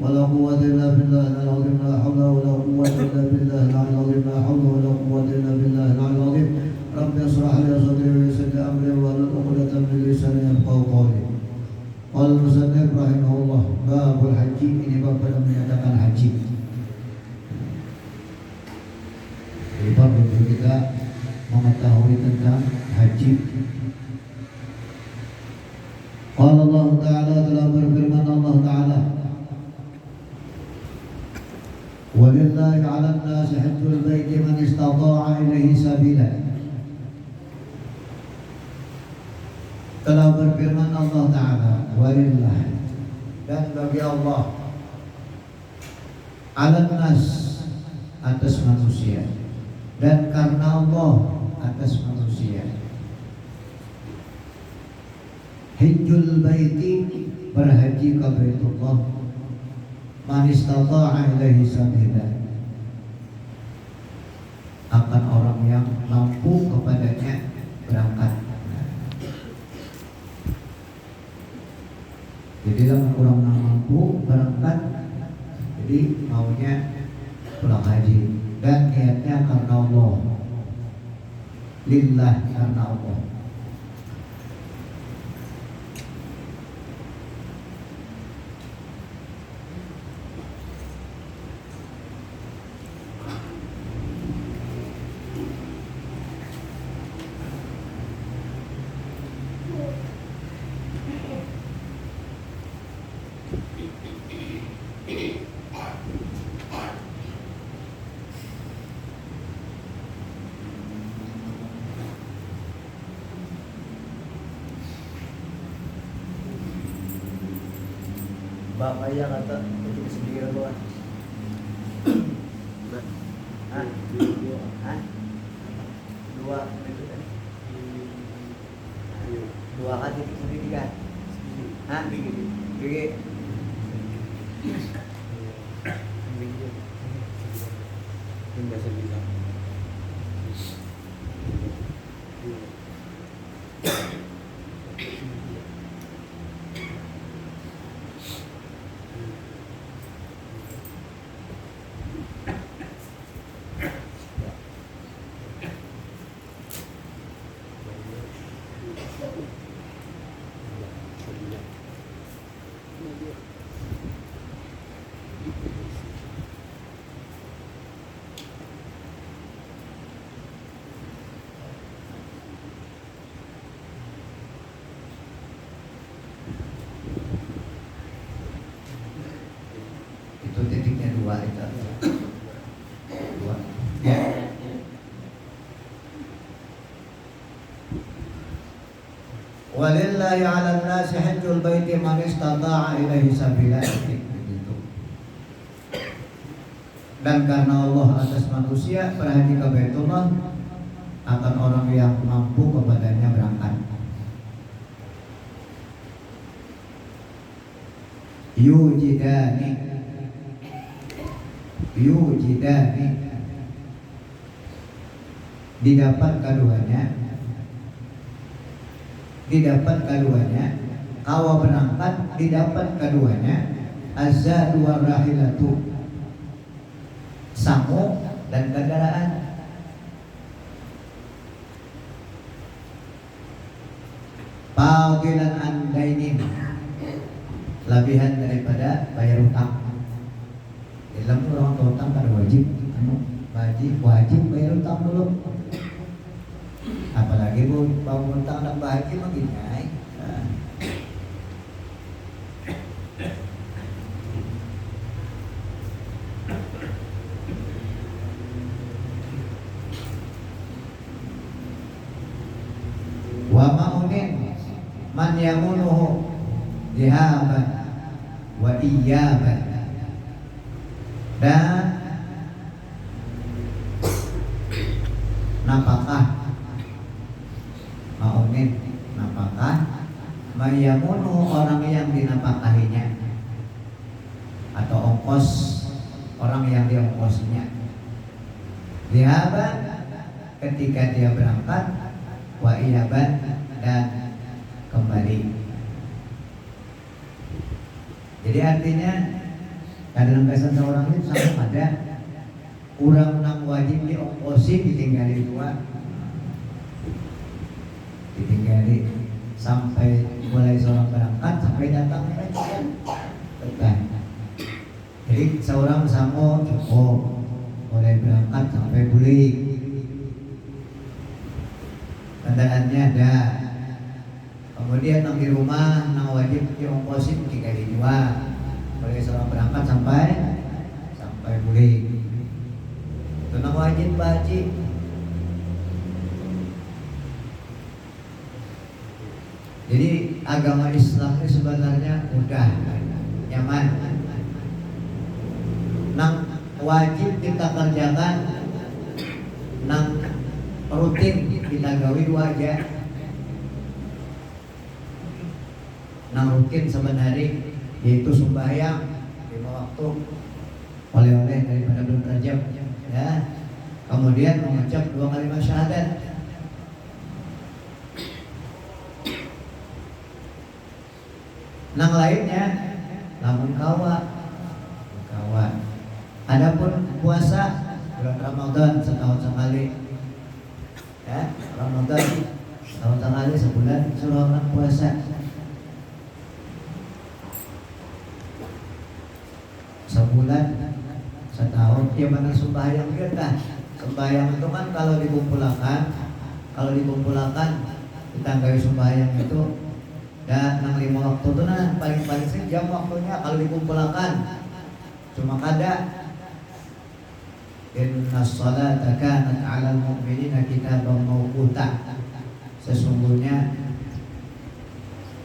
ولا قوة إلا بالله العظيم لا حول ولا قوة إلا بالله العظيم لا حول ولا قوة إلا بالله العظيم رب اشرح لي صدري ويسر لي أمري واحلل عقدة من لساني يفقهوا قولي. قال المصنف رحمه الله باب الحج ini bab yang menyatakan haji. Jadi bab itu kita mengetahui tentang haji. Qala Allah Ta'ala telah berfirman Allah Ta'ala walillahi 'alan nasi hajjul baiti man istata'a ilaihi sabila. Telah berfirman Allah Ta'ala walillah dan bagi Allah 'alan nas atas manusia dan karena Allah atas manusia hajjul baiti berhaji ke Baitullah man istata'a ilaihi sabila akan orang yang mampu kepadanya berangkat. Jadi kalau orang mampu berangkat, jadi maunya pulang haji dan niatnya karena Allah, lillah karena Allah. Bapak ya kata itu sendiri doang. Hah? Hah? Dua itu kan? Dua kali sendiri kan? Hah? Gigi. Hingga sebilang. Itu titiknya dua itu. Dua. Ya. Walillahi 'alan nasi hajjul baiti man istata'a ilaihi sabila. Begitu. Dan karena Allah atas manusia berhaji ke Baitullah akan orang yang mampu kepadanya berangkat. Yujidani didapat keduanya kawa berangkat didapat keduanya azadu warahilatu sangu dan kendaraan. Fadilan andainin lebihan daripada bayar utang. Dalam orang utang pada wajib bayar utang dulu. Apalagi bu bangun utang dan bahagia makin naik. Wa ma'unin man yamunuhu dihaban wa iyaban dan napakah ma'unin napakah mayamunu orang yang dinapakahinya atau ongkos orang yang diongkosnya dihaban ketika dia berangkat wa iyaban dan kembali. Jadi artinya dalam kesan seorang itu sama ada kurang nang wajib diongkosi ditinggali dua, ditinggali sampai mulai seorang berangkat sampai datang kan. Jadi seorang sama cukup mulai berangkat sampai balik, kendaraannya ada. Kemudian nang di rumah nang wajib diongkosin dikali dua, mulai seorang berangkat sampai balik. Itu nang wajib baji. Jadi agama Islam ini sebenarnya mudah, nyaman. Nang wajib kita kerjakan, nang rutin kita gawe dua aja. Nang rutin sebenarnya yaitu sembahyang 5 waktu, oleh-oleh daripada bulan Rajab, ya. Kemudian mengucap 2 kalimat syahadat. Nang lainnya lamun kawa. Adapun puasa bulan Ramadan setahun sekali, ya. Ramadan setahun sekali, sebulan suruh orang puasa. Sebulan, setahun, ya mana sembahyang kita. Sembahyang itu kan kalau dikumpulkan kita gaya sembahyang itu dan 6 waktu itu nah paling sejam waktunya kalau dikumpulkan. Cuma kada inna sholata kanat 'alal mu'minina kitaban mawquta. Sesungguhnya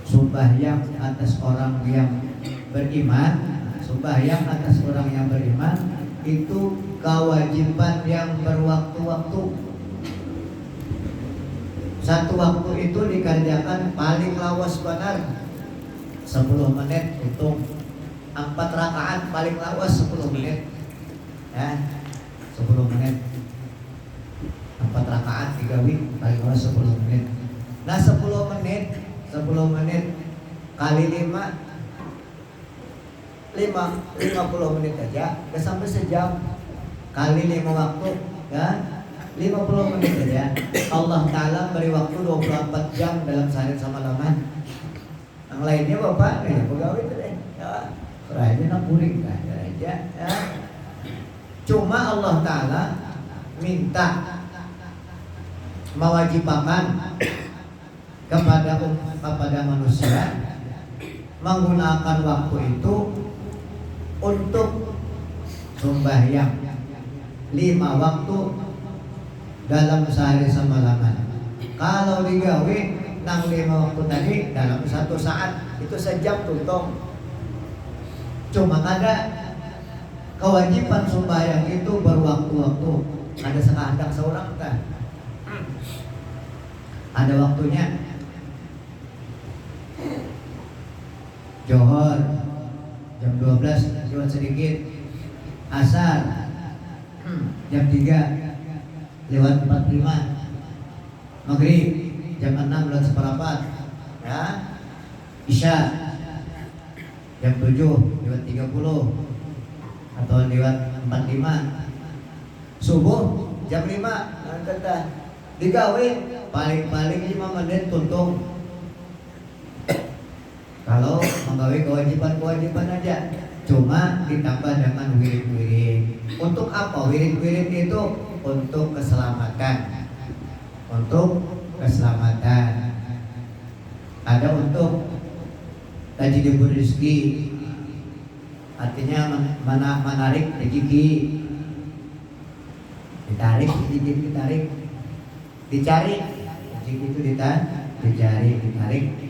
sembahyang atas orang yang beriman, sembahyang atas orang yang beriman itu kewajiban yang berwaktu-waktu. Satu waktu itu dikerjakan paling lawas benar 10 menit, hitung 4 rakaat paling lawas 10 menit, ya. 10 menit 4 rakaat 3 wik paling lawas 10 menit. Nah 10 menit kali 50 menit aja udah sampai sejam. Kali 5 waktu, ya, 50 menit aja. Allah Ta'ala beri waktu 24 jam dalam sehari sama laman. Yang lainnya bapak ya pegawai itu deh, ya, serahnya nakuring aja, ya. Cuma Allah Ta'ala minta mewajibkan kepada manusia menggunakan waktu itu untuk sembahyang 5 waktu dalam sehari semalam. Kalau digawe nang 5 waktu tadi dalam 1 saat itu sejam tuntung. Cuma ada kewajiban sembahyang itu berwaktu-waktu. Ada sekehendak seorang kan? Ada waktunya. Johor jam 12 lewat sedikit, asar jam 3 lewat 45, maghrib jam 6 lewat seperempat, ya. Isya jam 7 lewat 30 atau lewat 45, subuh jam 5 kata digawe paling 5 menit tuntung. Kalau menggawe kewajiban aja, cuma ditambah dengan wirid-wirid. Untuk apa wirid-wirid itu? Untuk keselamatan. Ada untuk tajidibur rezeki, artinya menarik rezeki. Ditarik, dicari rezeki itu ditarik.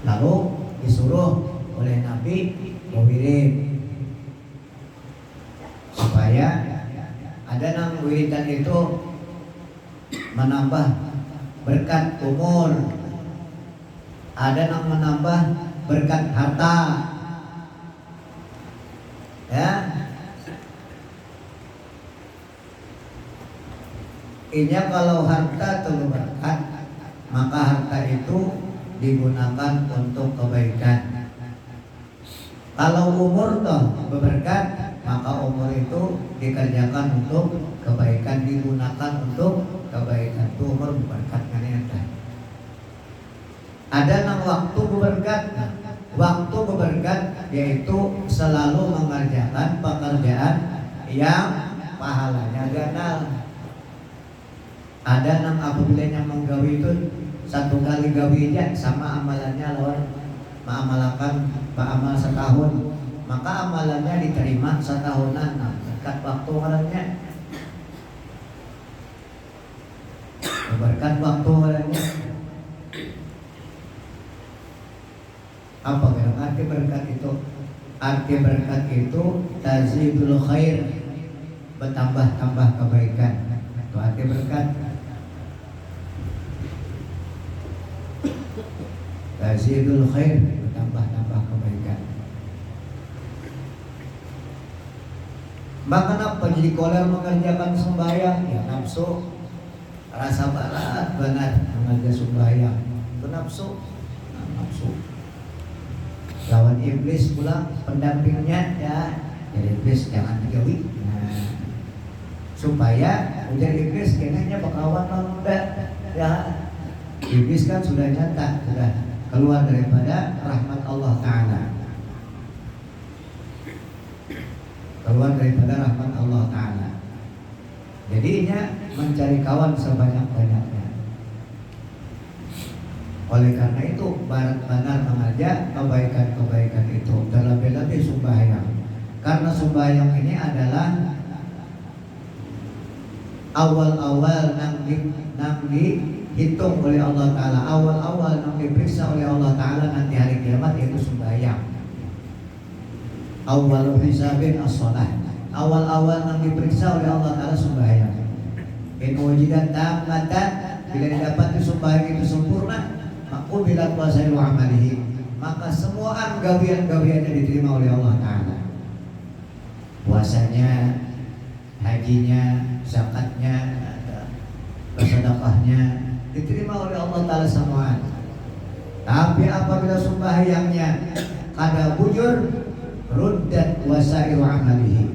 Lalu disuruh oleh Nabi mewirid supaya ada nang wiridan itu menambah berkat umur, ada nang menambah berkat harta, ya. Ini kalau harta terlalu berkat, maka harta itu digunakan untuk kebaikan. Kalau umur toh berberkat, maka umur itu dikerjakan untuk kebaikan, digunakan untuk kebaikan. Itu umur berberkat kan ya. Ada nang waktu berberkat. Waktu berberkat yaitu selalu mengerjakan pekerjaan yang pahalanya ganal. Ada nang apabila yang menggawi itu satu kali gawi aja sama amalannya lawan mengamalkan amal setahun, maka amalannya diterima setahunan. Nah, berkat waktu orangnya, berkat waktu orangnya. Apa yang arti berkat itu? Arti berkat itu tazidul khair, bertambah-tambah kebaikan. Itu arti berkat. Tazidul khair, bertambah-tambah kebaikan. Maka kenapa jadi koler mengerjakan sembahyang? Ya nafsu, rasa berat benar mengerjakan sembahyang. Itu nafsu, nafsu. Lawan iblis pula pendampingnya ya, jadi iblis jangan dijauhi. Nah, supaya ujar iblis kayaknya bakawan muda ya. Iblis kan sudah nyata, sudah keluar daripada rahmat Allah Ta'ala, keluar daripada rahmat Allah Ta'ala. Jadinya mencari kawan sebanyak-banyaknya. Oleh karena itu benar mengajak kebaikan-kebaikan itu, terlebih-lebih sembahyang. Karena sembahyang ini adalah awal-awal nang dihitung oleh Allah Ta'ala, awal-awal nang diperiksa oleh Allah Ta'ala nanti hari kiamat, yaitu sembahyang. Awal hisabin as-shalah, awal-awal nang diperiksa oleh Allah Ta'ala sembahyang. In wujidat tammatan, bila didapati sembahyang itu sempurna, maqubilat wasailu amalihi, maka semua gawian-gawiannya diterima oleh Allah Ta'ala. Puasanya, hajinya, zakatnya, sedekahnya diterima oleh Allah Ta'ala semua. Tapi apabila sembahyangnya kada bujur, ruddat wasailu amalihi,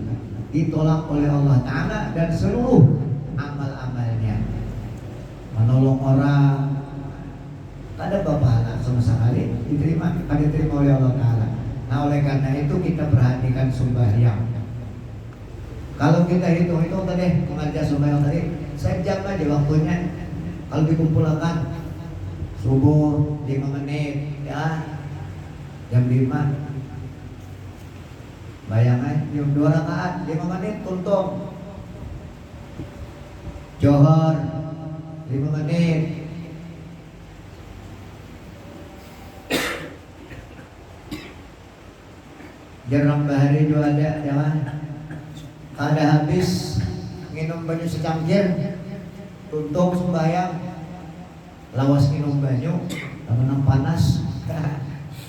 ditolak oleh Allah Ta'ala dan seluruh amal-amalnya. Menolong orang ada pahala sama sekali diterima oleh Allah Ta'ala. Nah, oleh karena itu kita perhatikan sembahyang. Kalau kita hitung tadi mengerjakan sembahyang tadi, sejam aja waktunya. Kalau dikumpulkan subuh 5 menit ya, jam 5 bayangan jam 2 rakaat 5 menit tuntung. Johor 5 menit. Jarang bahari juga ada, jangan. Kada habis minum banyu secangkir, tuntung sembahyang, lawas minum banyu, menang panas,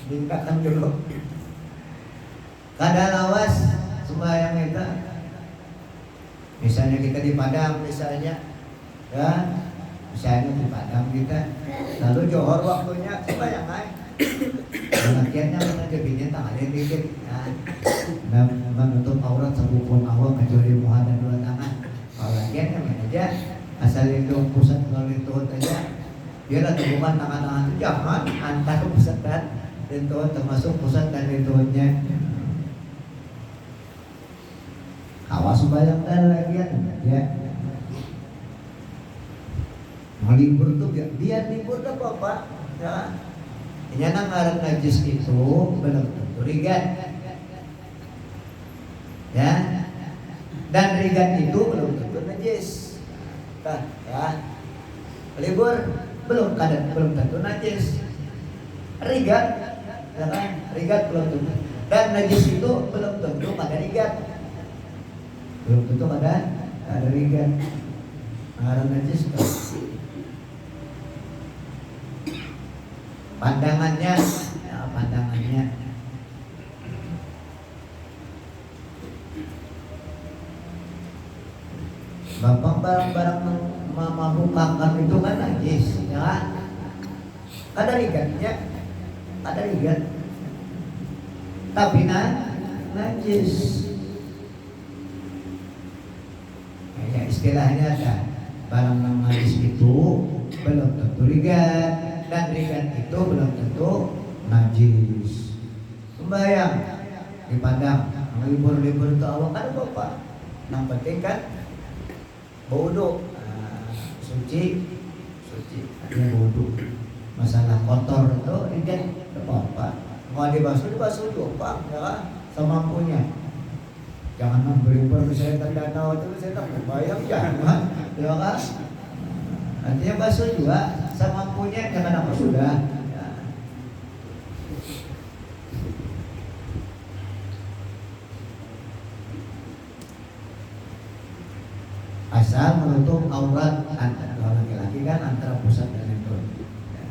bingkakan dulu. Kada lawas sembahyang kita. Misalnya kita di Padang, misalnya, ya, misalnya di Padang kita, lalu Johor waktunya sembahyang aja. Akhirnya mengajar bini tangannya dikit, dan menutup aurat sebupun awal kecuali muha dan dua tangan. Kalau akhirnya aja asal itu pusat melalui Tuhan aja, dia lah temukan tangan-tangan itu jangan antar pusat dan Tuhan, termasuk pusat dan Tuhannya. Awas sembahyang dan lagi ya. Mau libur tuh biar libur tuh Bapak, ya. Nyana ngaran najis itu belum tentu rigat, ya, dan rigat itu belum tentu najis. Ya, libur belum tentu najis. Rigat, ya kan? Rigat belum tentu, dan najis itu belum tentu pada rigat, belum tentu pada rigat. Ngaran najis tuh. Pandangannya, ya, pandangannya. Bapak barang-barang memabukkan itu kan najis, ya kan? Ada rigatnya, ada rigat. tapi najis. Ya istilahnya ada barang yang najis itu belum tentu rigat, dan rigat itu belum tentu najis. Sembahyang dipandang libur-libur itu awak kan bapak, yang penting kan wudu, suci, artinya wudu. Masalah kotor itu rigat apa? Mau dibasuh juga, ya kan? Semampunya. Jangan memberi permisalkan danau itu saya tak bayang jangan, ya kan? Artinya basuh juga semampunya, jangan apa sudah. Ya. Asal menutup aurat antara laki-laki kan antara pusat dan endor. Ya.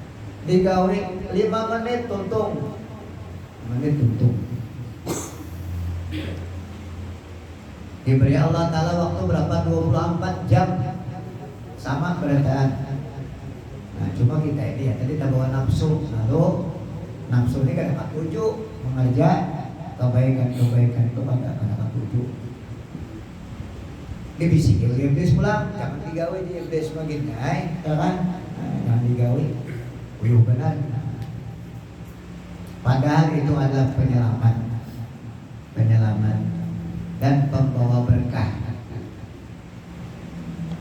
Digawe 5 menit tuntung. Diberi Allah Ta'ala waktu berapa? 24 jam. Sama beradaan. Nah cuma kita ini ya tadi kita bawa nafsu. Lalu nafsu ini kan dapat tuju mengerja kebaikan itu pada dapat tuju. Dibisiki oleh iblis pulang, jangan digawe di iblis makin naik, ya kan? Jangan digawe. Uyuh benar. Padahal itu adalah penyelamat dan pembawa berkah.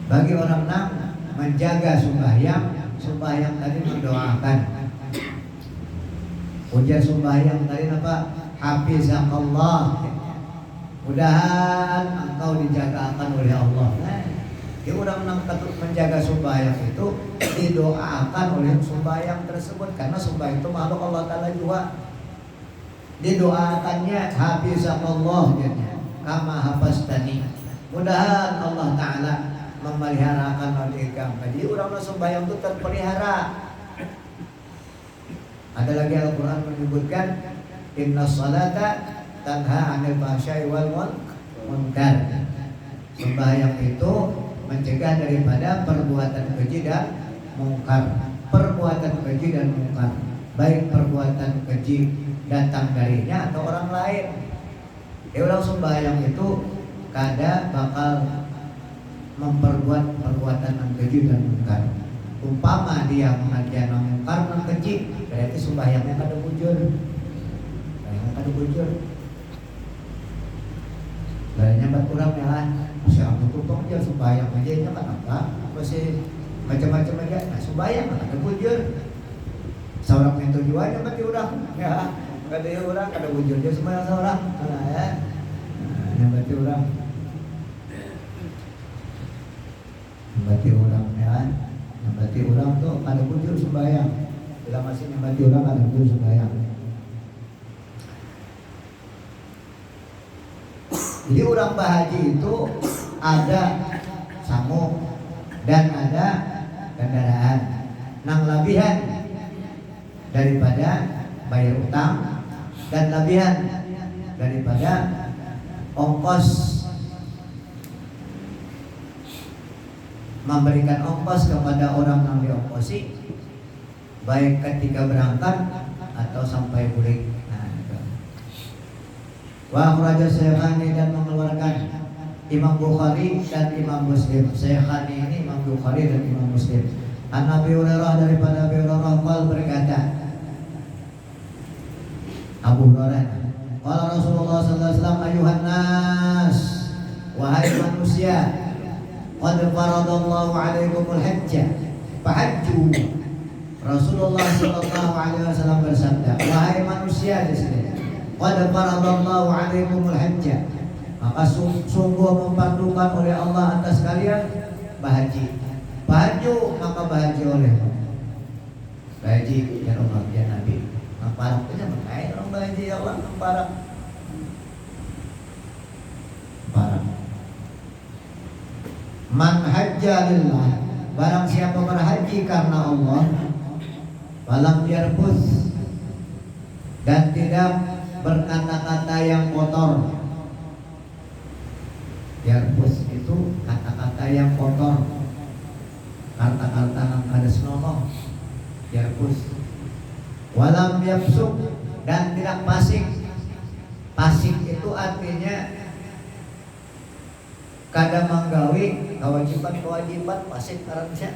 Bagi orang enam menjaga sembahyang tadi mendoakan. Ujar sembahyang tadi apa? Hafizakallah. Mudahan engkau dijagakan oleh Allah. Dia orang enam menjaga sembahyang itu didoakan oleh sembahyang tersebut, karena sembahyang itu makhluk Allah Ta'ala juga. Didoakannya hafizakallah kama hafaztani. Mudahan Allah Ta'ala memeliharakan mereka. Jadi orang sembahyang itu terpelihara. Ada lagi Al-Quran menyebutkan inna salata tanha 'anil fahsya'i wal munkar. Sembahyang itu mencegah daripada perbuatan keji dan mungkar. Perbuatan keji dan mungkar, baik perbuatan keji datang darinya atau orang lain. Orang sembahyang itu kada bakal memperbuat perbuatan yang keji dan mungkar. Umpama dia mengajar mungkar dan keji, berarti sembahyangnya kada bujur. Barangnya berkurang ya kan. Masih aku tutup aja sembahyang aja itu kan apa? Masih macam-macam aja. Nah sembahyang kada bujur. Seorang yang tujuannya berarti orang ya. Kada orang kada bujur dia sembahyang seorang. Nah ya. Yang berarti orang ya. Yang berarti orang tuh kada bujur sembahyang. Bila masih yang berarti orang kada bujur sembahyang. Jadi orang bahaji itu ada sangu dan ada kendaraan. Nang labihan daripada bayar utang dan labihan daripada ongkos, memberikan ongkos kepada orang yang diongkosi, baik ketika berangkat atau sampai balik. Wa akhraja Syekhani, dan mengeluarkan Imam Bukhari dan Imam Muslim. Syekhani ini Imam Bukhari dan Imam Muslim. An Abi Hurairah, daripada Abi Hurairah berkata, Abu Hurairah, qala Rasulullah sallallahu alaihi wasallam, ayuhan nas, wahai manusia, qad faradallahu alaikumul hajja fahajju. Rasulullah sallallahu alaihi wasallam bersabda, wahai manusia di sini, qad faradallahu alaikumul hajja, maka sungguh mempandukan oleh Allah atas kalian bahaji. Bahaju maka bahaji oleh bahaji ya Allah ya Nabi. Namparak itu mengenai orang bahaji ya Allah, namparak. Man hajja lillah, barang siapa berhaji karena Allah, falam yarfus, dan tidak berkata-kata yang kotor. Yarfus itu kata-kata yang kotor, kata-kata yang kada senonoh. Yarfus. Walam yafsuk, dan tidak fasik. Pasik itu artinya kada manggawi kewajiban pasik karena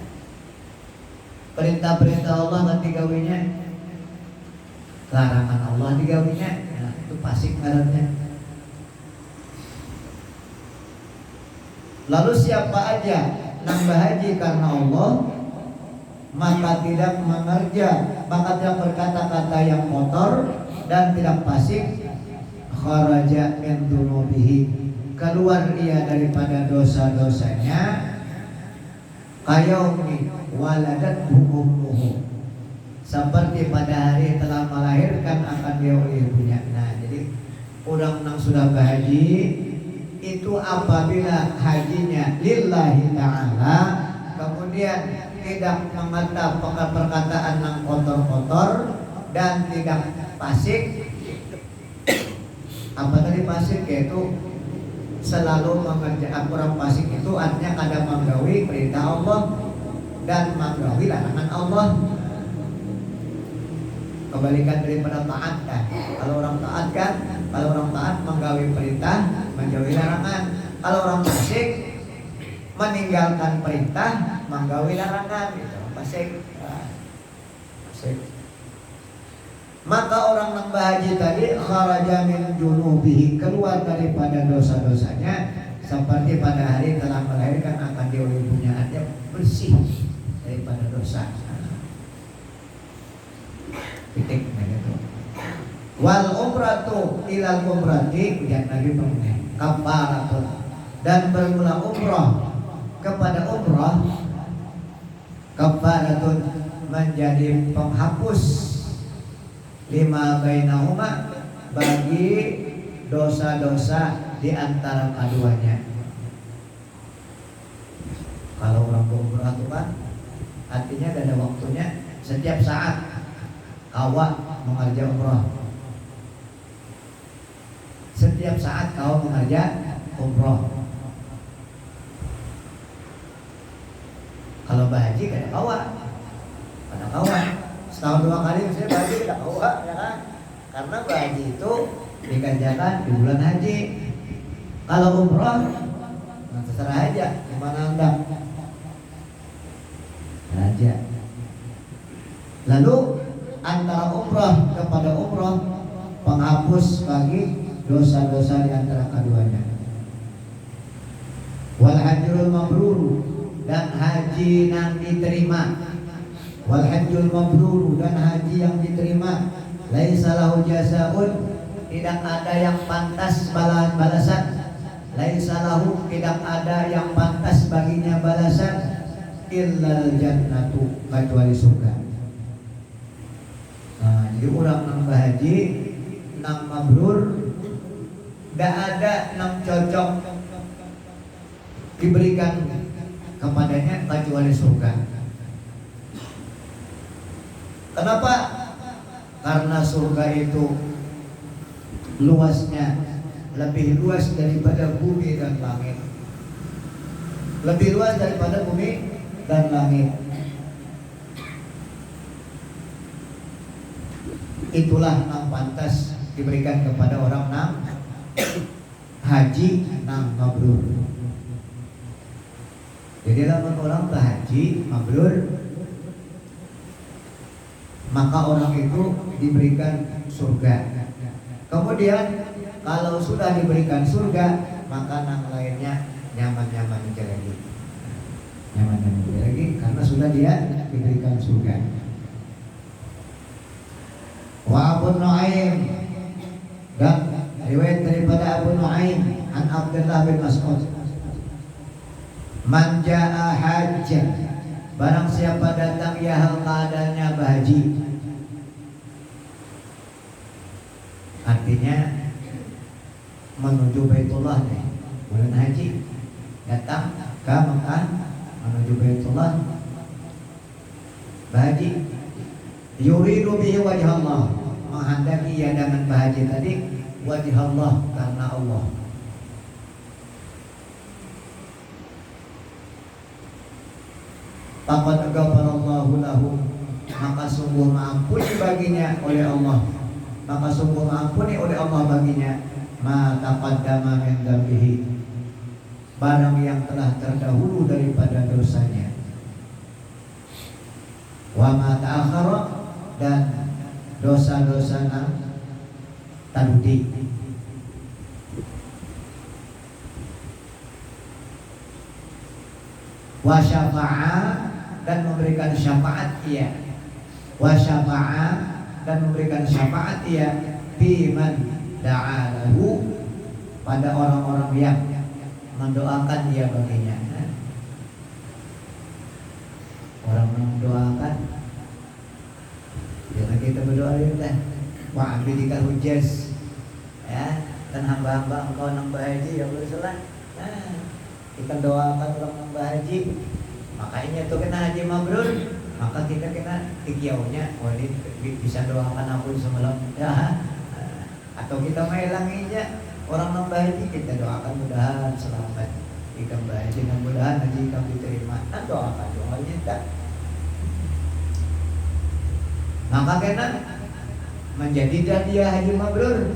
perintah-perintah Allah kan digawinya, larangan Allah digawinya, nah, itu pasik karena. Lalu siapa aja nambah haji karena Allah, maka tidak berkata-kata yang kotor dan tidak fasik, kharaja min dunubihi, keluar dia daripada dosa-dosanya, kayaumi waladat ummuhu, seperti pada hari telah melahirkan akan dia oleh ibunya. Nah, jadi orang yang sudah berhaji itu apabila hajinya lillahi ta'ala, kemudian tidak mengata perkataan yang kotor-kotor dan tidak fasik. Apa tadi fasik? Yaitu selalu mengerjakan. Orang fasik itu artinya kadang menggawi perintah Allah dan menggawi larangan Allah. Kebalikan daripada taat kan. Kalau orang taat kan, kalau orang taat menggawi perintah, menjauhi larangan. Kalau orang fasik meninggalkan perintah, menggawi larangan. Gitu. Fasik. Fasik. Maka orang yang berhaji tadi kharaja min junubihi, keluar daripada dosa-dosanya, seperti pada hari telah melahirkan akan dia oleh ibunya, artinya bersih daripada dosa. Titik begitu. Wal umratu ilal umrati, yang Nabi mengatakan kafaratun, dan bermula umrah kepada umrah, kafaratun menjadi penghapus lima bainahuma, bagi dosa-dosa di antara keduanya. Kalau orang umrah itu kan artinya ada waktunya, setiap saat kau mengerja umrah, setiap saat kau mengerja umrah. Kalau berhaji kada kawa, setahun 2 kali misalnya berhaji kada kawa, ya kan? Karena berhaji itu dikerjakan di bulan haji. Kalau umrah, nah terserah aja gimana anda aja. Lalu antara umrah kepada umrah, penghapus bagi dosa-dosa di antara keduanya. Wal hajjul mabrur, dan haji yang diterima. Wal hajjul mabrur, dan haji yang diterima. Laisa lahu jazaun, tidak ada yang pantas balasan. Laisa lahu, tidak ada yang pantas baginya balasan, illal jannatu, kecuali surga. Nah, jadi orang yang berhaji, yang mabrur, tidak ada yang cocok diberikan kepadanya kecuali surga. Kenapa? Karena surga itu luasnya lebih luas daripada bumi dan langit. Lebih luas daripada bumi dan langit. Itulah yang pantas diberikan kepada orang yang haji yang mabrur. Jadi lamun orang berhaji mabrur, maka orang itu diberikan surga. Kemudian kalau sudah diberikan surga, maka yang lainnya nyaman-nyaman aja lagi. Nyaman-nyaman aja lagi karena sudah dia diberikan surga. Wa Abu Nu'aim, dan riwayat daripada Abu Nu'aim an Abdullah bin Mas'ud, man jaa hajjan, barang siapa datang ya hal keadaannya berhaji, artinya menuju Baitullah nih, bulan haji, datang ke Mekah menuju Baitullah berhaji, yuridu bihi wajah Allah, menghendaki ia dengan berhaji tadi wajah Allah, karena Allah. Faqad ghafarallahu lahu, maka sungguh mengampuni baginya oleh Allah, maka sungguh mengampuni oleh Allah Allah baginya ma taqaddama min dzambihi, barang yang telah terdahulu daripada dosanya, wa ma ta'akhkhara, dan dosa-dosa yang tadi. Wa syafa'a, dan memberikan syafaat ia, wa syafa'a, dan memberikan syafaat ia biman da'alahu, pada orang-orang yang mendoakan ia baginya. Orang mendoakan, jangan kita berdoa ya, wa abidika hujjaz, ya, dan hamba-hamba engkau nambah haji yang bersalah. Kita doakan orang nambah haji, makanya itu kena haji mabrur, maka kita kena tikiaunya, oh ini bisa doakan aku semalam, ya. Atau kita melanginya orang nambah haji, kita doakan mudahan selamat ikan haji, mudahan haji kamu diterima, dan doakan doa kita. Maka kena menjadi hadiah haji mabrur,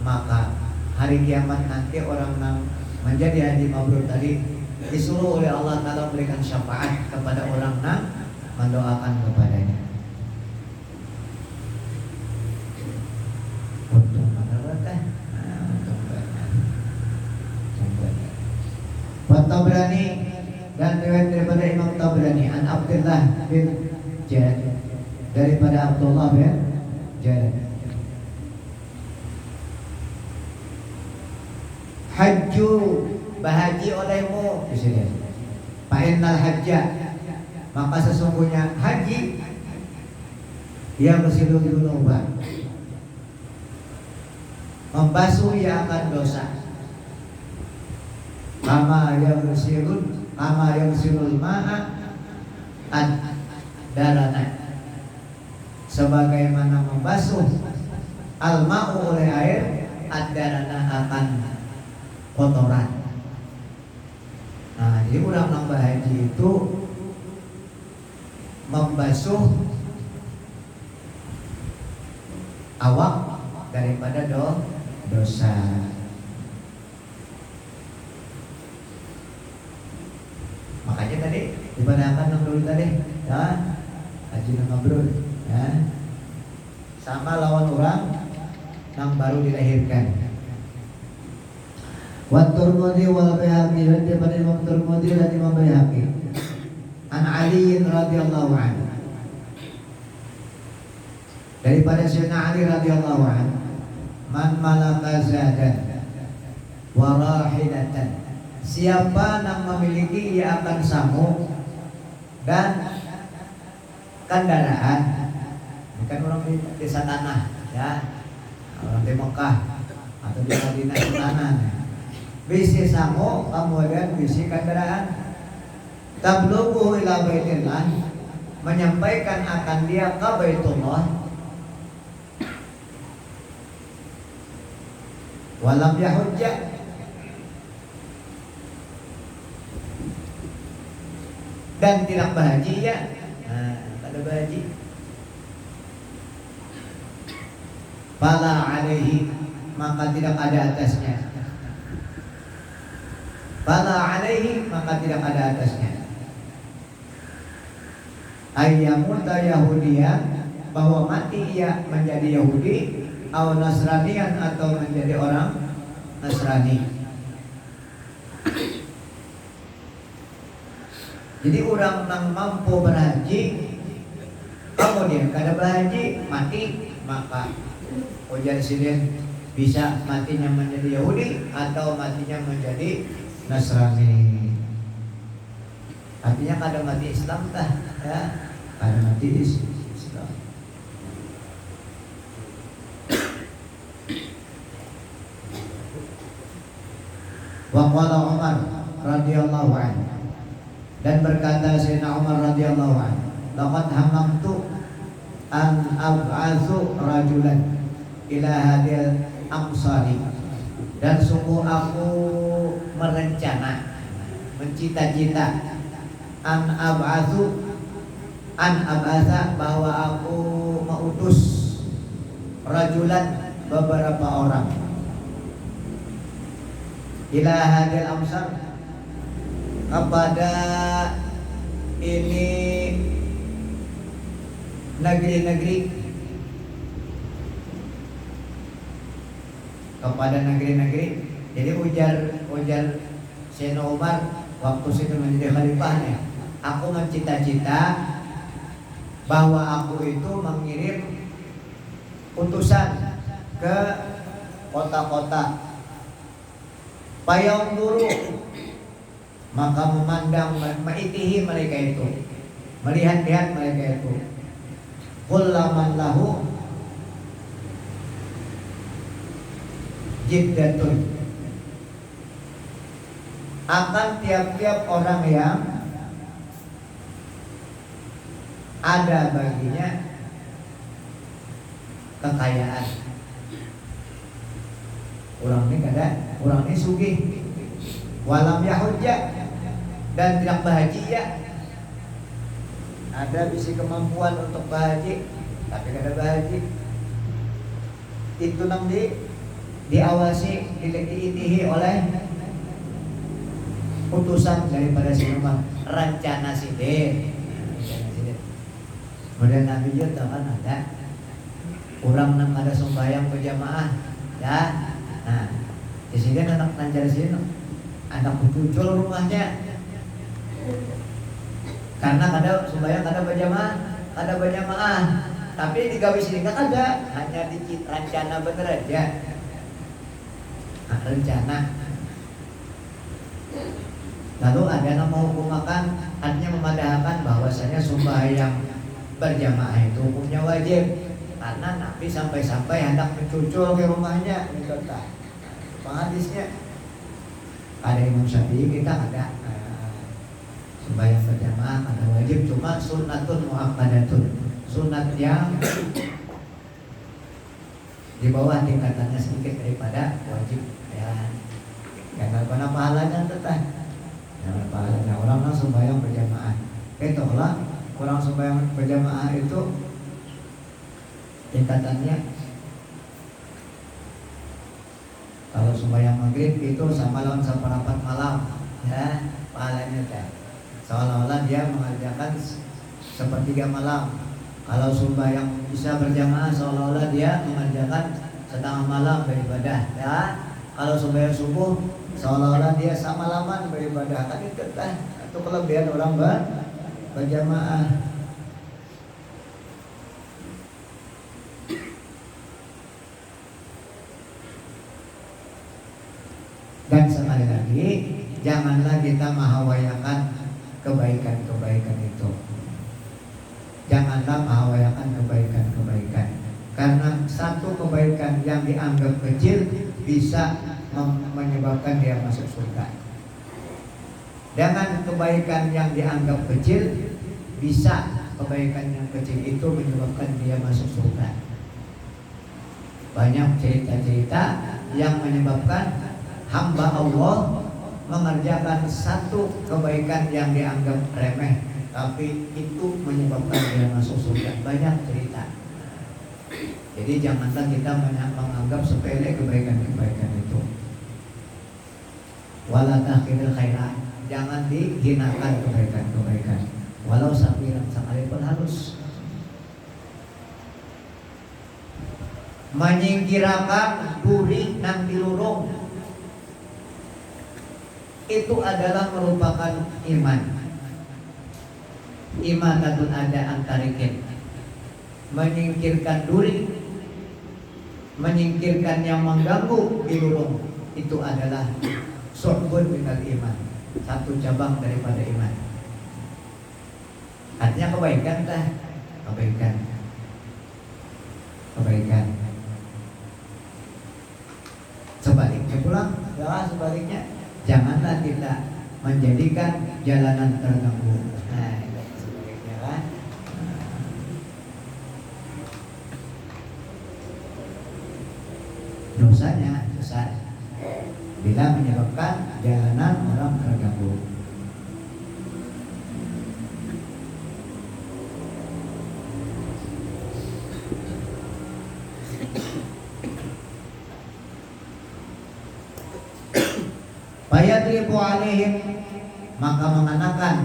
maka hari kiamat nanti orang yang menjadi haji mabrur tadi disuruh oleh Allah Ta'ala memberikan syafaat kepada orang yang mendoakan kepadanya. Untung mana Tabrani, dan riwayat daripada Imam Tabrani an Abdullah bin Jad, daripada Abdullah bin Jad, hajju, bahaji olehmu di sini. Fa innal hajja, maka sesungguhnya haji yang bersilu dunuba, membasuh ia akan dosa. Kama yang silul ma'a ad-darana, sebagaimana membasuh al-ma'u oleh air, ad-darana akan kotoran. Nah, jadi orang nambah haji itu membasuh awak daripada dosa. Makanya tadi ibadahkan yang dulu tadi, ya, haji mabrur, ya, sama lawan orang yang baru dilahirkan. Wa Tirmidzi wal Baihaqi, dan daripada Imam Tirmidzi dan Imam Baihaqi, an Ali radhiyallahu anhu, daripada Sayyidina Ali radhiyallahu anhu, man malaka zadan wa rahilatan, siapa yang memiliki ia akan samuk dan kendaraan. Ini kan orang di desa tanah, ya, orang di Mekah atau di Madinah di tanah. Bisi samuk, kemudian bisi kendaraan. Tablughu ila baitillah, menyampaikan akan dia ke Baitullah. Walam yahujja, dan tidak berhaji, ya. Nah, ada berhaji. Fala alaihi, maka tidak ada atasnya. Fala alaihi, maka tidak ada atasnya. Ayyamuta Yahudiya, bahwa mati ia menjadi Yahudi, atau Nasranian, atau menjadi orang Nasrani. Jadi orang yang mampu berhaji, kemudian kada berhaji, mati, maka ujar silin bisa matinya menjadi Yahudi atau matinya menjadi Nasrani. Artinya kada mati Islam dah, ya, kada mati Islam. Wa qala Umar radhiyallahu anhu, dan berkata Sayyidina Umar radhiyallahu anhu, laqad hamamtu an ab'atsu rajulan ila hadil amsari, dan sungguh aku merencana, mencita-cita, an ab'atsa, bahwa aku mengutus rajulan, beberapa orang ila hadil amsar, kepada ini negeri-negeri, kepada negeri-negeri. Jadi ujar Sayyidina Umar waktu itu menjadi khalifahnya, aku mencita-cita bahwa aku itu mengirim utusan ke kota-kota, payung dulu, maka memandang, mengitihi mereka itu, melihat-lihat mereka itu, kullaman lahu jiddatun, akan tiap-tiap orang yang ada baginya kekayaan. Orang ini sugih, walam yahujja, dan tidak bahagia. Ada bisi kemampuan untuk bahagia, tapi tidak ada bahagia. Itu nang diawasi, diitihi oleh putusan daripada Umar, rencana sidir. Kemudian Nabi juga kan ada orang nang ada sembahyang berjamaah, ya. Nah, di sini anak nanjar sini, anak muncul rumahnya, karena ada sembahyang, ada berjamaah, tapi di gawe sini nggak ada, hanya di rencana bener aja, rencana. Lalu ada yang mau hukumakan, artinya memadahkan bahwasanya sembahyang berjamaah itu hukumnya wajib, karena Nabi sampai-sampai hendak mencucul ke rumahnya. Ini kata hadisnya. Ada Imam Syafi'i, kita ada sembahyang berjamaah ada wajib, cuma sunnatun muakkadatun, sunat yang di bawah tingkatannya sedikit daripada wajib, ya. Karena pahalanya tetap, karena pahalanya orang sembahyang berjamaah. Itulah orang sembahyang berjamaah itu tingkatannya, kalau sembahyang maghrib itu sama lawan seperempat malam, ya, pahalanya kan seolah-olah dia mengerjakan sepertiga malam. Kalau sembahyang bisa berjamaah seolah-olah dia mengerjakan setengah malam beribadah, ya. Kalau sembahyang subuh seolah-olah dia sama laman beribadah. Kan itu kelebihan orang berjamaah. Dan sekali lagi, janganlah kita mahawayakan kebaikan-kebaikan itu. Janganlah mahawayakan kebaikan-kebaikan, karena satu kebaikan yang dianggap kecil bisa menyebabkan dia masuk surga. Dengan kebaikan yang dianggap kecil, bisa kebaikan yang kecil itu menyebabkan dia masuk surga. Banyak cerita-cerita yang menyebabkan hamba Allah mengerjakan satu kebaikan yang dianggap remeh, tapi itu menyebabkan dia masuk surga. Banyak cerita. Jadi janganlah kita menganggap sepele kebaikan-kebaikan itu. Wala tahqiril khairat, jangan dihinakan kebaikan-kebaikan, walau sabiran, sekalipun halus. Menyingkirakan duri nang dilurung, itu adalah merupakan iman. Imanatun ada antarikin, menyingkirkan duri, menyingkirkan yang mengganggu dilurung, itu adalah surbun minal iman, satu cabang daripada iman. Artinya kebaikan dah, kebaikan. Sebaliknya pula, ya sebaliknya, janganlah kita menjadikan jalanan terganggu. Nah, sebaliknya kan. Dosanya besar bila menyebabkan jalanan orang terganggu. yadribu alaihim, maka mengenakan,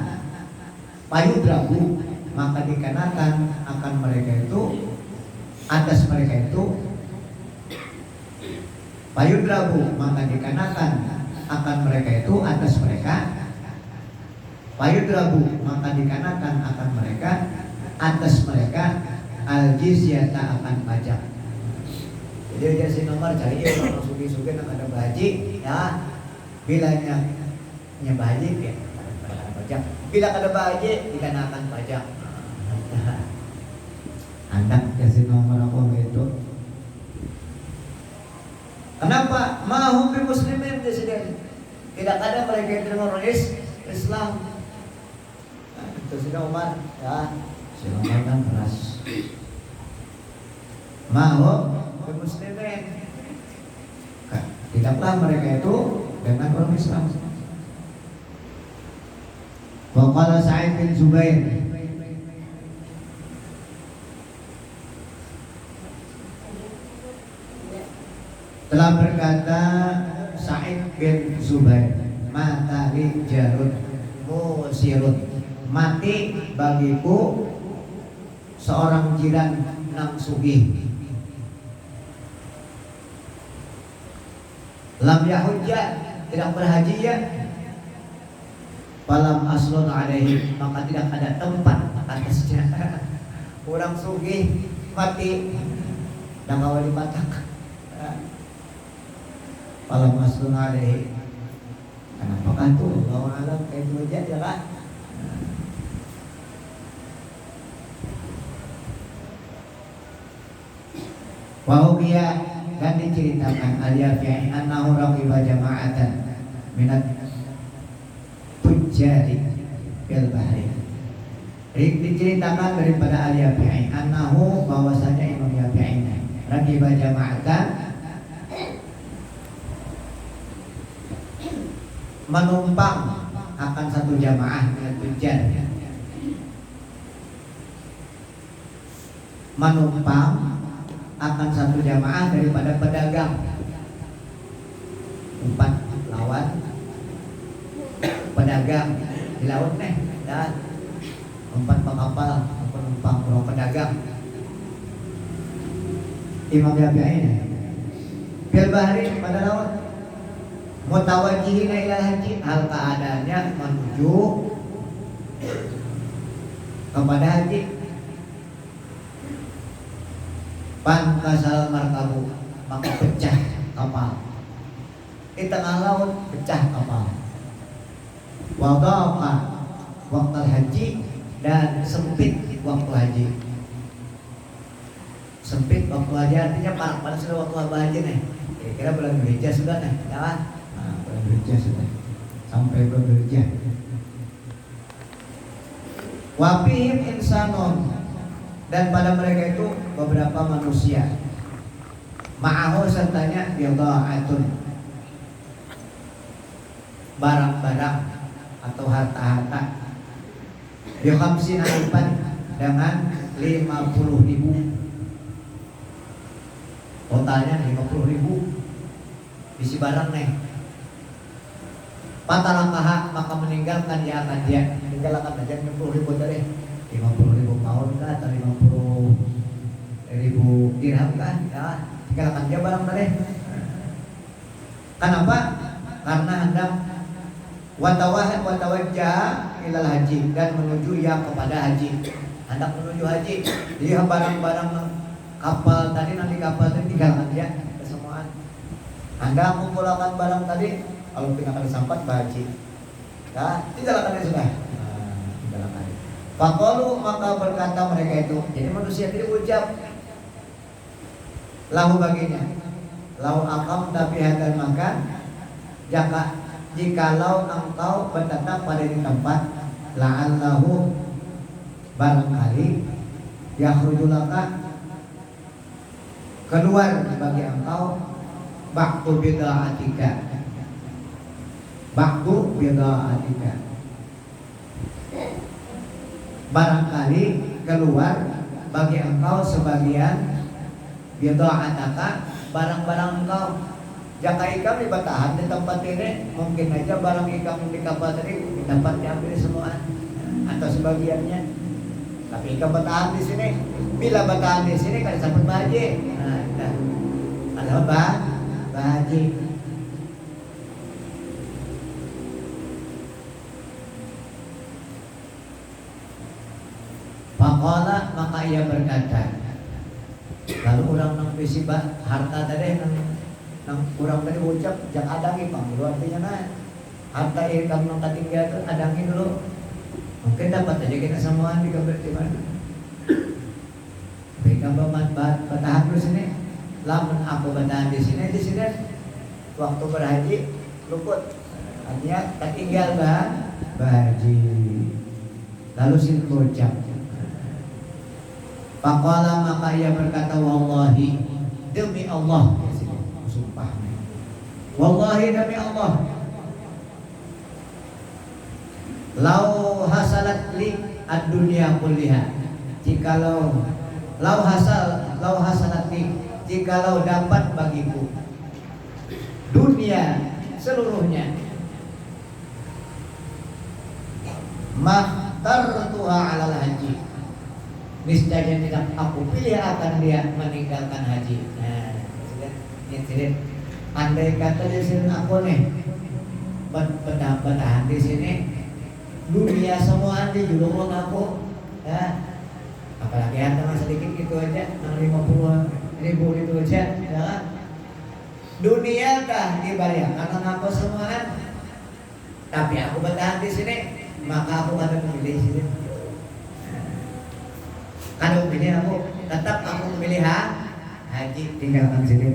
payudrabu, maka dikenakan akan mereka itu, atas mereka itu, payudrabu, maka dikenakan akan mereka itu, atas mereka, payudrabu, maka dikenakan akan mereka, atas mereka, al-jizyata, akan pajak. Jadi dia si nomor cari orang sugi-sugi yang ada baji, ya bilanya baji ya pajak, bila ada baji dikenakan pajak. Anak kasih nomor apa itu? Kenapa? Mahum bi muslimin di sini. Tidak ada mereka yang teroris Islam. Nah, itu sudah Umar, ya. Si Umar kan keras. Mahum bi muslimin. Tidaklah mereka itu dengan orang Islam. Wa qala Sa'id bin Zubair, telah berkata Sa'id bin Zubair, mata li jarud musirun, mati bagiku seorang jiran nang sugih. Lam yahujja, tidak berhaji ya. Falam aslun alaihi, maka tidak ada tempat atasnya. Orang sugih mati dan kawali patak. Falam aslun alaihi. Kenapa kan tuh? Allah alam kayak itu aja ya kan? Wahubiyah, dan diceritakan al-Yafi'i annahu raqiba jama'atan minat tujjari bil bahri. Diceritakan daripada al-Yafi'i annahu, bahwasanya Imam Yafi'i raqiba jama'atan, menumpang akan satu jamaah minat tujjar, menumpang akan satu jamaah daripada pedagang. 4 lawan pedagang di laut nih, dan 4 kapal penumpang orang pedagang. Imam Yafi'i ini bil bahri, pada laut, mutawajjihina ila haji, hal keadaannya menuju kepada haji. Pankasal markabu, maka pecah kapal di tengah laut, pecah kapal. Wadaqa waktu haji, dan sempit waktu haji. Sempit waktu haji artinya pada sudah waktu haji nih. Kira bulan Dzulhijjah sudah nih, ya kan? Nah, bulan Dzulhijjah sudah sampai bulan Dzulhijjah. Wa fihim insanun, dan pada mereka itu beberapa manusia. Ma'ahu, sertanya bida'atun, barang-barang atau harta-harta. Bi-khamsina alfan, dengan 50.000. Totalnya 50.000 isi barang nih. Patalakaha, maka meninggalkan dia akan dia, meninggalkan aja 50.000 tadi. 50.000 pound kah atau 50.000 dirham kah, ya tinggalkan dia barang tadi. Kenapa? Karena hendak watawajjah ilal haji, dan menuju ya kepada haji, hendak menuju haji. Jadi barang-barang kapal tadi, nanti kapal tadi tinggalkan dia kesemuaan. Anda mengumpulkan barang tadi, kalau tinggalkan sampat haji, ya tinggalkan dia sudah. Tinggalkan. Faqalu, maka berkata mereka itu, jadi manusia tidak ucap lahu baginya, lau akam tapi hadal makan, jikalau engkau bertetap pada di tempat, la'allahu, barangkali, yakhrujulaka, keluar bagi engkau, ba'du bida'atika, barangkali keluar bagi engkau sebagian bida'ataka, barang-barang engkau. Jaka ikam dibatahan di tempat ini, mungkin aja barang ikam di kapal tadi dapat diambil semua atau sebagiannya. Tapi ikam bertahan di sini. Bila bertahan di sini kan sampai bahaji. Nah, ada bahaji. Faqala, maka ia berkata, lalu orang nang bisi harta tadi nang orang tadi ucap jangan adangi pang dulu artinya nah harta ikam nang ketinggian itu adangi dulu mungkin dapat aja kita semua di kabar di mana mereka bertahan dulu sini lamun aku bertahan di sini waktu berhaji luput artinya ketinggal berhaji lalu sini ucap faqala maka ia berkata wallahi demi Allah sumpah wallahi demi Allah lau hasalat li ad-dunya kulliha jikalau lau hasalat li jikalau dapat bagiku dunia seluruhnya mahtartuha alal haji niscaya tidak aku pilih akan dia meninggalkan haji. Nah, ini andai kata di sini aku nih bertahan di sini dunia semua di julung aku, ya. Apalagi harta masih sedikit gitu aja, 50.000 itu aja, ya. Dunia kah dibayar karena aku semuaan. Tapi aku bertahan di sini, maka aku akan memilih sini. Kalau pilih aku tetap aku memilih haji tinggalkan sini.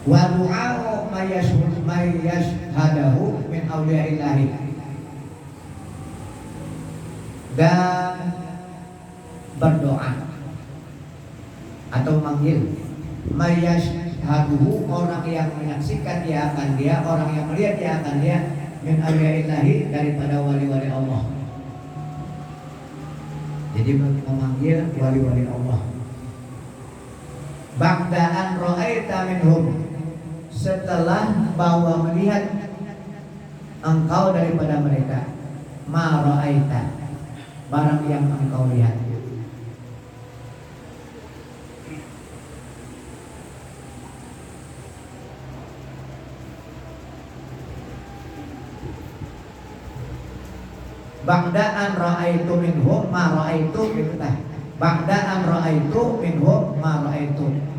Wa du'a'u mayyashhadahu min awliya'illahi dan berdoa atau manggil mayyashhaduhu orang yang menyaksikan dia akan dia, orang yang melihat dia akan dia min awliya'illahi daripada wali-wali Allah. Jadi memanggil wali-wali Allah. Ba'da'an ra'aita minhum setelah bahwa melihat engkau daripada mereka ma ra'aita barang yang engkau lihat. Ba'da'an ra'aitu minhum ma ra'aitu gitu tah. Ba'da'an ra'aitu minhum ma ra'aitu.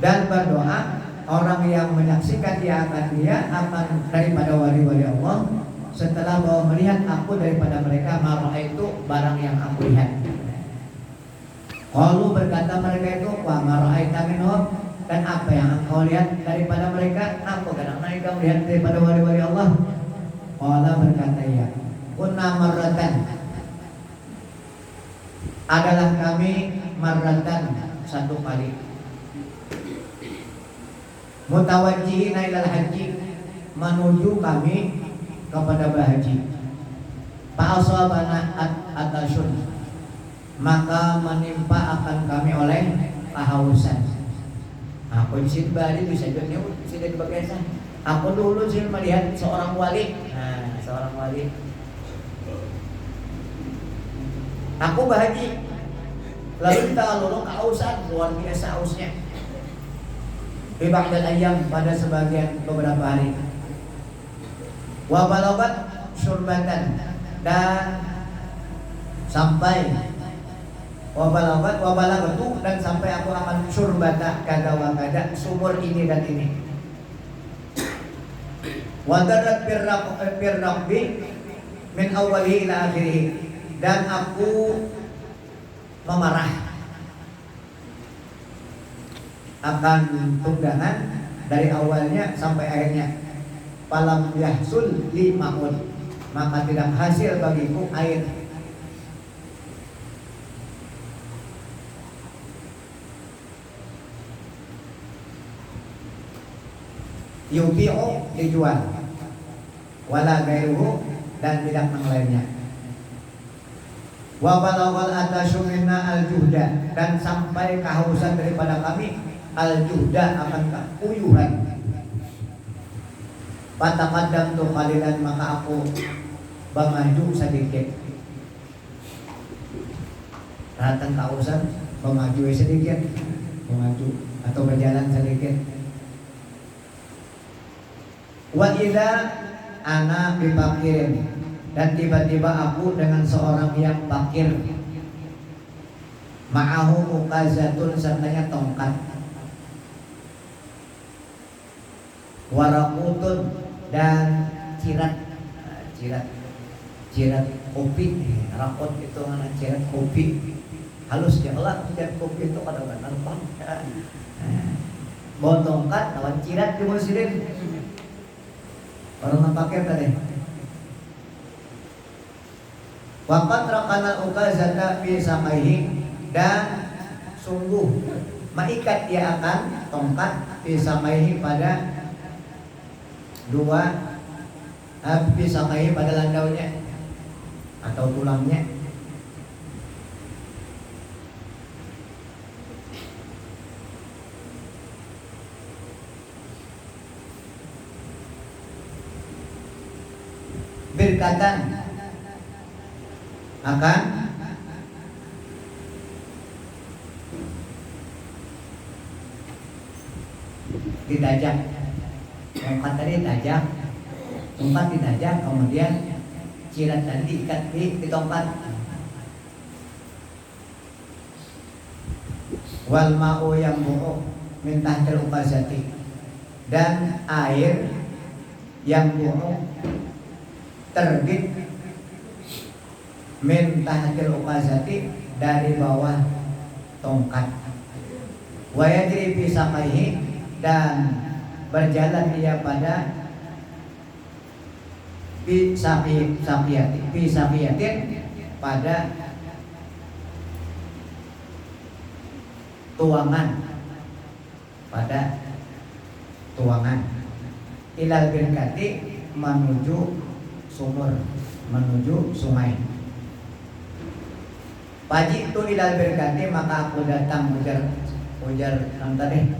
Dan berdoa orang yang menyaksikan dia akan daripada wali-wali Allah setelah bahwa melihat aku daripada mereka ma ra'aitu barang yang aku lihat. Qalu berkata mereka itu wa ma ra'aita minhum dan apa yang engkau lihat daripada mereka apa kadang mereka melihat daripada wali-wali Allah. Allah berkata ya, kunna marratan adalah kami marratan satu kali mutawajjihina ilal haji menuju kami kepada berhaji fa'asabana atasun maka menimpa akan kami oleh kehausan. Aku di Bali bisa jadi di bagian aku dulu sih melihat seorang wali. Nah, seorang wali. Aku berhaji. Lalu kita lulung kehausan, luar biasa hausnya. Di ba'dal ayyam pada sebagian beberapa hari. Wa balagat syurbatan dan sampai wa balagatu dan sampai aku akan syurbata kada wa kada sumur ini dan ini. Wadarat birraqbi min awalihi ila akhirih dan aku memarah akan tunggangan dari awalnya sampai akhirnya. Falam yahsul li ma'un maka tidak hasil bagiku air. Yubi'u dijual wala gairuhu, dan tidak yang lainnya. Wa balaghal atasyu minna al-juhda, dan sampai kehausan daripada kami al-juhda akan keuyuhan. Pataqaddam tu qalilan, maka aku bamaju sedikit. Datang kehausan, bamaju sedikit, bamaju atau berjalan sedikit. Wa idza ana bifakirin, dan tiba-tiba aku dengan seorang yang fakir. Ma'ahu mukazatun, sertanya tongkat. Warakutun, dan cirat kopi. Rakot itu mana cirat kopi. Halus ya Allah, cirat kopi itu kadang-kadang bang. Bawa tongkat, lawan cirat di muslim. Orang pakai tadi. Waqat rakana ukazata fi samaihi, dan sungguh maikat dia akan tongkat fi samaihi pada dua fi samaihi pada landaunya atau tulangnya. Berkatan akan ditajak. Tongkat tadi ditajak, tongkat ditajak, kemudian cirat tadi diikat di tongkat. Wal ma'u yang bu'u min tahtil ukazati, dan air yang bu'u terbit min tahtil ukazati, dari bawah tongkat. Wa yajri fi saqaihi, dan berjalan dia pada fi saqiyatin, pada tuangan, ilal birkati, menuju sumur, menuju sungai. Paji itu ilal birkati, maka aku datang, ujar nang tadi,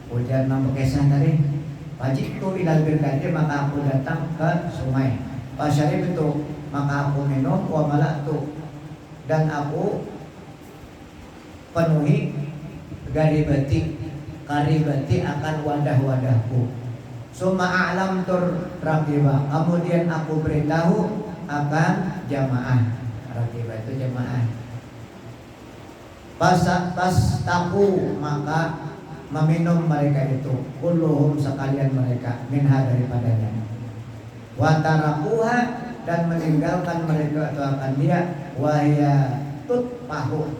ujar nama kesan tadi. Paji itu ilal birkati, maka aku datang ke sungai. Pasyarib itu, maka aku minum. Wa malatu, dan aku penuhi karibati akan wadah-wadahku. Summa a'lam tur raqiba, kemudian aku beritahu akan jamaah. Raqiba itu jamaah. Pas taku, maka meminum mereka itu, kulluhum, sekalian mereka, minha, daripadanya. Wa tarakuha, dan meninggalkan mereka atau akan dia, wahya tutpahu,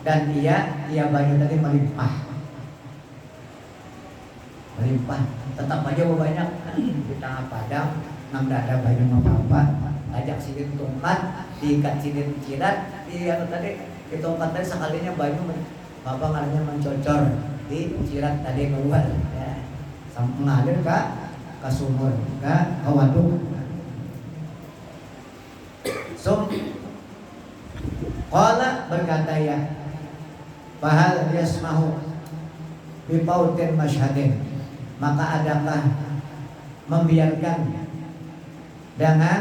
dan ia banyak tadi melimpah, tetap aja banyak di tengah padang, nang dada banyak apa-apa, ajak sidin tongkat, diikat sidin cirat, di tadi di tongkat tadi sekalinya banyak bapak ngaranya mencocor di cirat tadi keluar, ya, sampai mengalir ke sumur, ke waduk. So, qala, berkata ya, fahal yasmahu bipautin masyhadin, maka adakah membiarkan dengan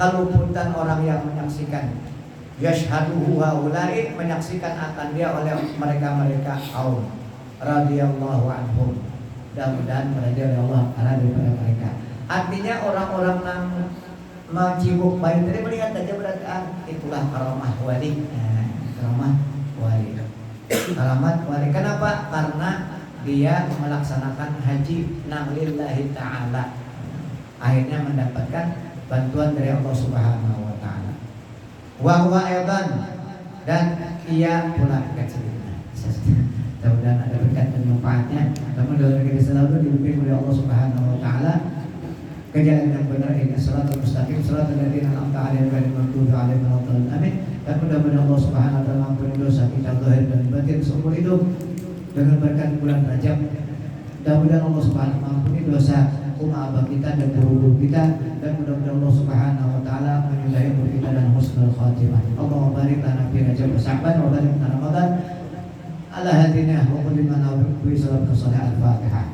keluputan orang yang menyaksikan, yashhaduhu haulai, menyaksikan akan dia oleh mereka kaum radhiyallahu anhum, mudah-mudahan berada Allah taala daripada mereka. Artinya orang-orang yang mencibuk baik tadi melihat saja berarti itulah karamah wali. Karamah wali. Kenapa? Karena dia melaksanakan haji lillahi ta'ala, akhirnya mendapatkan bantuan dari Allah Subhanahu wa taala. Wa huwa aidan, dan ia pula mudah-mudahan ada berkat dan manfaatnya. Mudah-mudahan kita selalu dibimbing oleh Allah Subhanahu wa taala ke jalan yang benar, ini shiratal mustaqim, shiratal ladzina an'amta 'alaihim ghairil maghdubi alaihim waladdallin. Amin. Dan mudah-mudahan Allah Subhanahu wa taala mengampuni dosa kita zahir dan batin seumur hidup dengan berkat bulan Rajab. Mudah-mudahan Allah Subhanahu wa taala mengampuni dosa hukum abah kita dan guru kita, dan mudah-mudahan Allah Subhanahu wa taala menyudahi umur kita dan husnul khatimah. Allahumma barik lana fi Rajab wa Sya'ban wa barik lana Ramadan ala hadina wa qul liman bi salat al-Fatihah.